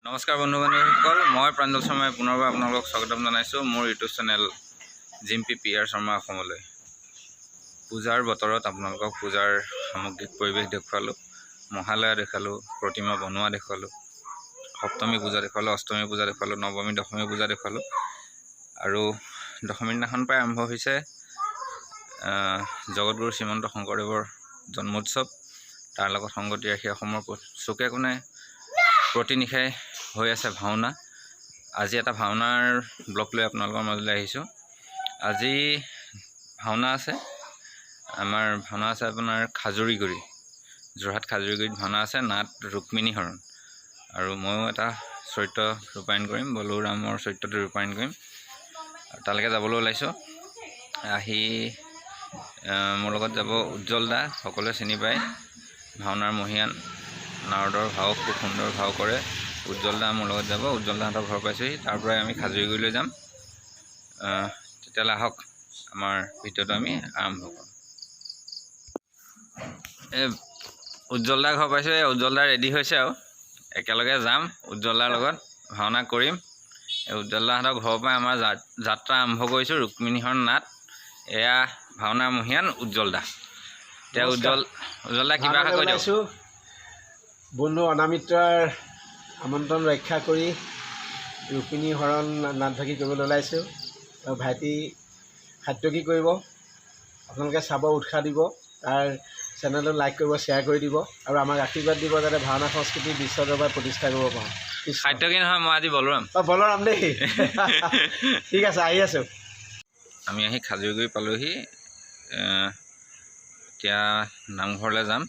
নমস্কাৰ বন্ধু বান্ধৱীসকল, মই প্ৰাঞ্জল শৰ্মাই পুনৰবাৰ আপোনালোকক স্বাগতম জনাইছোঁ মোৰ ইউটিউব চেনেল জিম্পি PR শৰ্মা অসমলৈ। পূজাৰ বতৰত আপোনালোকক পূজাৰ সামগ্ৰিক পৰিৱেশ দেখুৱালোঁ, মহালয়া দেখালোঁ, প্ৰতিমা বনোৱা দেখুৱালোঁ, সপ্তমী পূজা দেখুৱালোঁ, অষ্টমী পূজা দেখুৱালোঁ, নৱমী দশমী পূজা দেখুৱালোঁ আৰু দশমীৰ দিনাখন প্ৰায় আৰম্ভ হৈছে জগতগুৰু শ্ৰীমন্ত শংকৰদেৱৰ জন্মোৎসৱ। তাৰ লগত সংগতি ৰাখি অসমৰ চুকে কোণে প্ৰতিনিশাই হৈ আছে ভাওনা। আজি এটা ভাওনাৰ ব্লগ লৈ আপোনালোকৰ মাজলৈ আহিছোঁ। আজি ভাওনা আছে, আমাৰ ভাওনা আছে আপোনাৰ খাজুৰিগুৰি, যোৰহাট খাজুৰিগুৰিত ভাওনা আছে। নাট ৰুক্মিণী হৰণ আৰু ময়ো এটা চৰিত্ৰ ৰূপায়ণ কৰিম, বলোৰামৰ চৰিত্ৰটো ৰূপায়ণ কৰিম। তালৈকে যাবলৈ ওলাইছোঁ। আহি মোৰ লগত যাব উজ্জ্বল দা, সকলোৱে চিনি পায়, ভাওনাৰ মহীয়ান, নাৰদৰ ভাও খুব সুন্দৰ ভাও কৰে। উজ্জ্বল দা মোৰ লগত যাব। উজ্জ্বল দাহঁতৰ ঘৰ পাইছোঁহি, তাৰ পৰাই আমি খাজুৰিগুৰিলৈ যাম। তেতিয়াহ'লে আহক আমাৰ ভিডিঅ'টো আমি আৰম্ভ কৰোঁ। এই উজ্জ্বল দাৰ ঘৰ পাইছোঁ, এই উজ্জ্বল দা ৰেডি হৈছে আৰু একেলগে যাম উজ্জ্বল দাৰ লগত ভাওনা কৰিম। এই উজ্জ্বল দাহঁতৰ ঘৰৰ পৰাই আমাৰ যাত্ৰা আৰম্ভ কৰিছোঁ। ৰুক্মিণী হৰণ নাট, এয়া ভাওনাৰ মহীয়ান উজ্জ্বল দা। এতিয়া উজ্জ্বল দা কিবা এটা কৈ দিয়ক। বন্ধু অনামিত্ৰাৰ আমন্ত্ৰণ ৰক্ষা কৰি ৰুক্মিণী হৰণ নাটভাগী কৰিবলৈ ওলাইছোঁ। আৰু ভাইটি সাত্যকী কৰিব, আপোনালোকে চাব, উৎসাহ দিব, তাৰ চেনেলটো লাইক কৰিব, শ্বেয়াৰ কৰি দিব আৰু আমাক আশীৰ্বাদ দিব যাতে ভাওনা সংস্কৃতি বিশ্ব দৰবাৰত প্ৰতিষ্ঠা কৰিব পাৰোঁ। সাত্যকী নহয়, মই আজি বলোৰাম। বলোৰাম দেই। ঠিক আছে, আহি আছোঁ। আমি আহি খাজুৰিগুৰি পালোহি। এতিয়া নামঘৰলৈ যাম।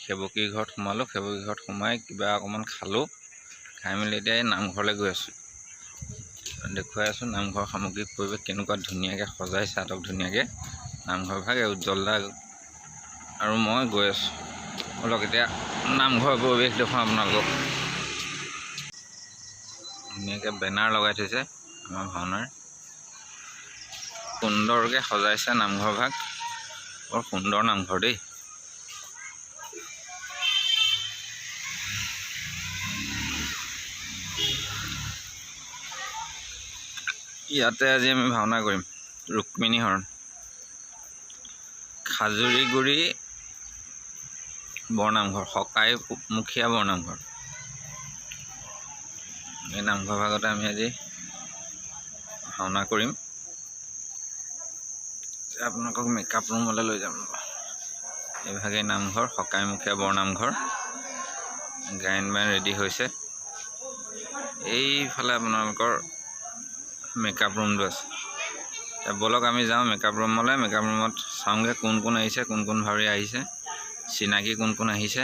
সেৱকীৰ ঘৰত সোমালোঁ, সেৱকীৰ ঘৰত সোমাই কিবা অকণমান খালোঁ, খাই মেলি এতিয়া এই নামঘৰলৈ গৈ আছোঁ। দেখুৱাই আছোঁ নামঘৰৰ সামগ্ৰিক পৰিৱেশ কেনেকুৱা ধুনীয়াকৈ সজাইছে, আটক ধুনীয়াকৈ নামঘৰ ভাগ। উজ্জ্বল দা আৰু মই গৈ আছোঁ। অলপ এতিয়া নামঘৰৰ পৰিৱেশ দেখুৱাওঁ আপোনালোকক। ধুনীয়াকৈ বেনাৰ লগাই থৈছে আমাৰ ভাওনাৰ, সুন্দৰকৈ সজাইছে নামঘৰ ভাগ। বৰ সুন্দৰ নামঘৰ দেই। ইয়াতে আজি আমি ভাওনা কৰিম ৰুক্মিণী হৰণ। খাজুৰিগুৰি বৰনামঘৰ, সকাই মুখীয়া বৰনামঘৰ। এই নামঘৰ ভাগতে আমি আজি ভাওনা কৰিম। আপোনালোকক মেকআপ ৰুমলৈ লৈ যাম। এইভাগে নামঘৰ, সকাইমুখীয়া বৰনামঘৰ। গায়ন বায়ন ৰেডি হৈছে। এইফালে আপোনালোকৰ মেকআপ ৰুমটো আছে। এতিয়া ব'লক আমি যাওঁ মেকআপ ৰুমলৈ। মেকআপ ৰুমত চাওঁগৈ কোন কোন আহিছে, কোন কোন ভাৱৰীয়া আহিছে, চিনাকি কোন কোন আহিছে,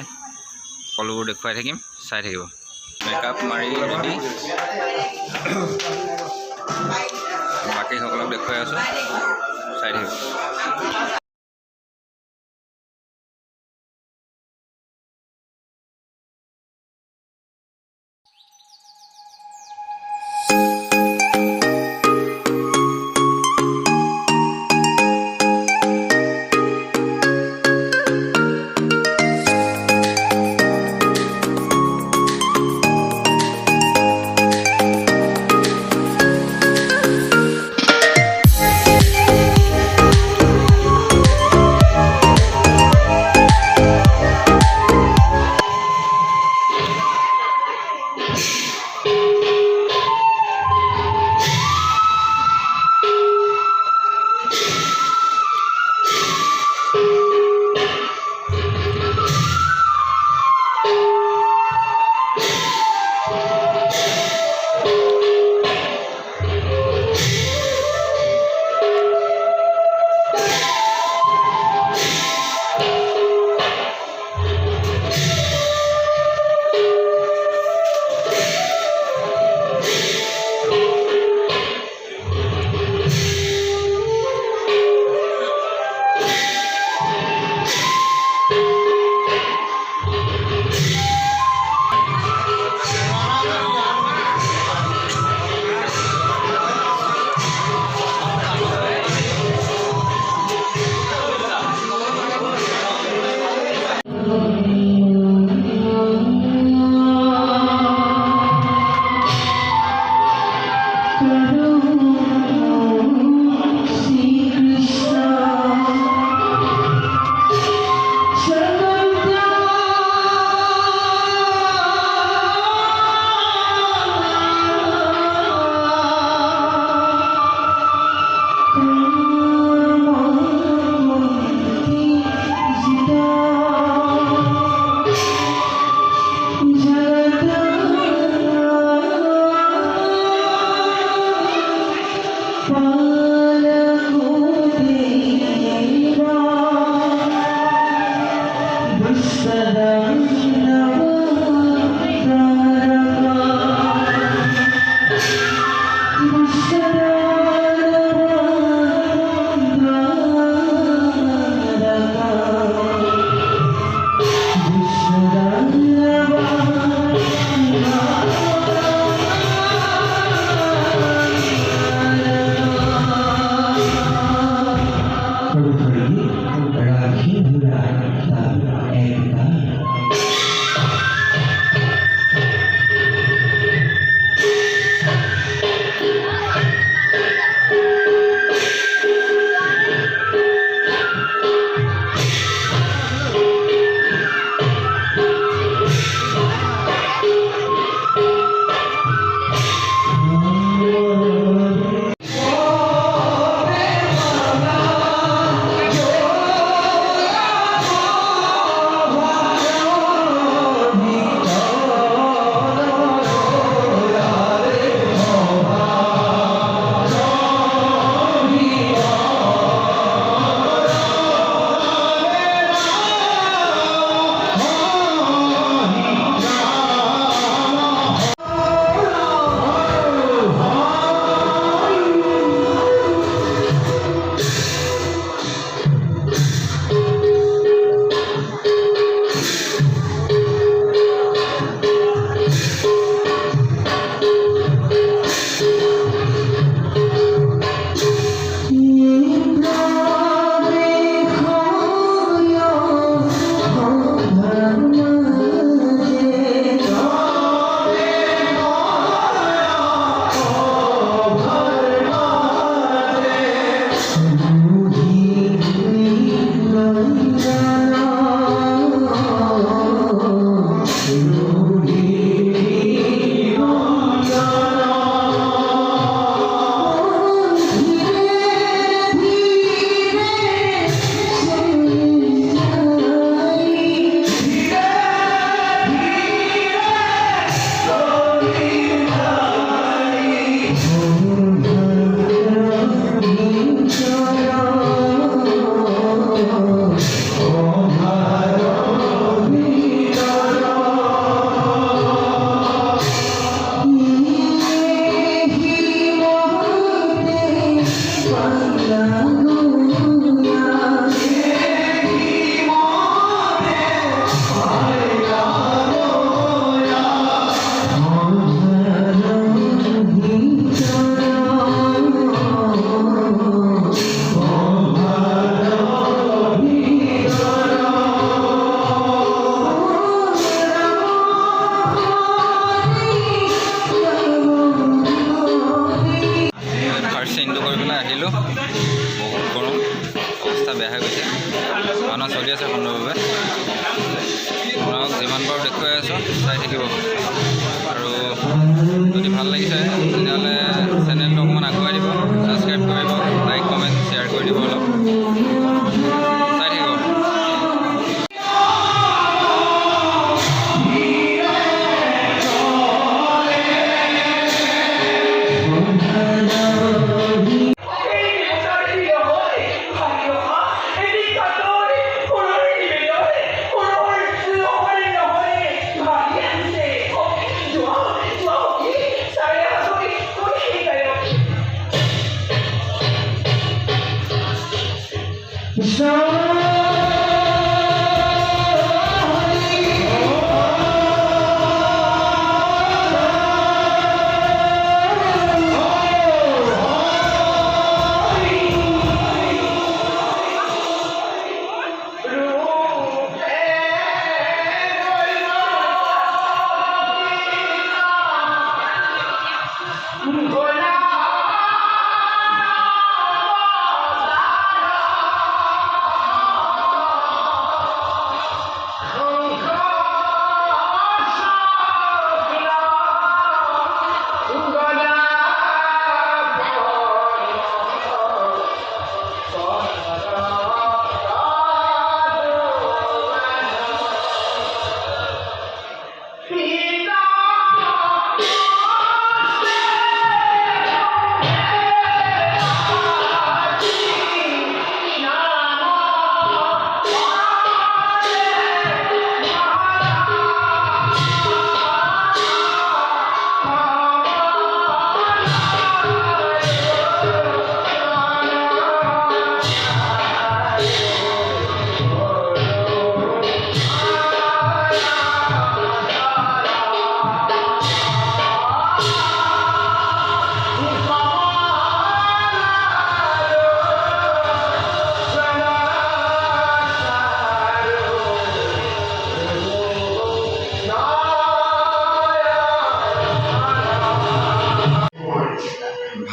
সকলোবোৰ দেখুৱাই থাকিম, চাই থাকিব। মেকআপ মাৰি ৰেডি, বাকীসকলক দেখুৱাই আছোঁ, চাই থাকিব।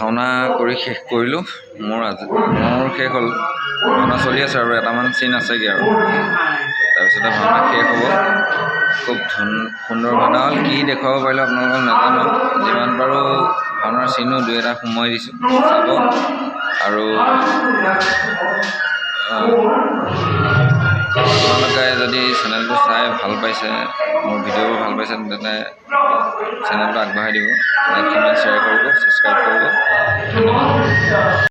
ভাওনা কৰি শেষ কৰিলোঁ। মোৰ শেষ হ'ল, ভাওনা চলি আছে আৰু এটামান চিন আছেগৈ আৰু তাৰপিছতে ভাওনা শেষ হ'ব। খুব সুন্দৰ ভাওনা হ'ল। কি দেখুৱাব পাৰিলোঁ আপোনালোকক নাজানো, যিমান পাৰোঁ ভাওনাৰ চিনো 2-এটা সোমোৱাই দিছোঁ, চাব। আৰু আপোনালোকে যদি চেনেলটো চাই ভাল পাইছে, মোৰ ভিডিঅ'বোৰ ভাল পাইছে, তেন্তে চেনেলটো আগবঢ়াই দিব, লাইক কমেণ্ট শ্বেয়াৰ কৰিব, ছাবস্ক্ৰাইব কৰিব। ধন্যবাদ।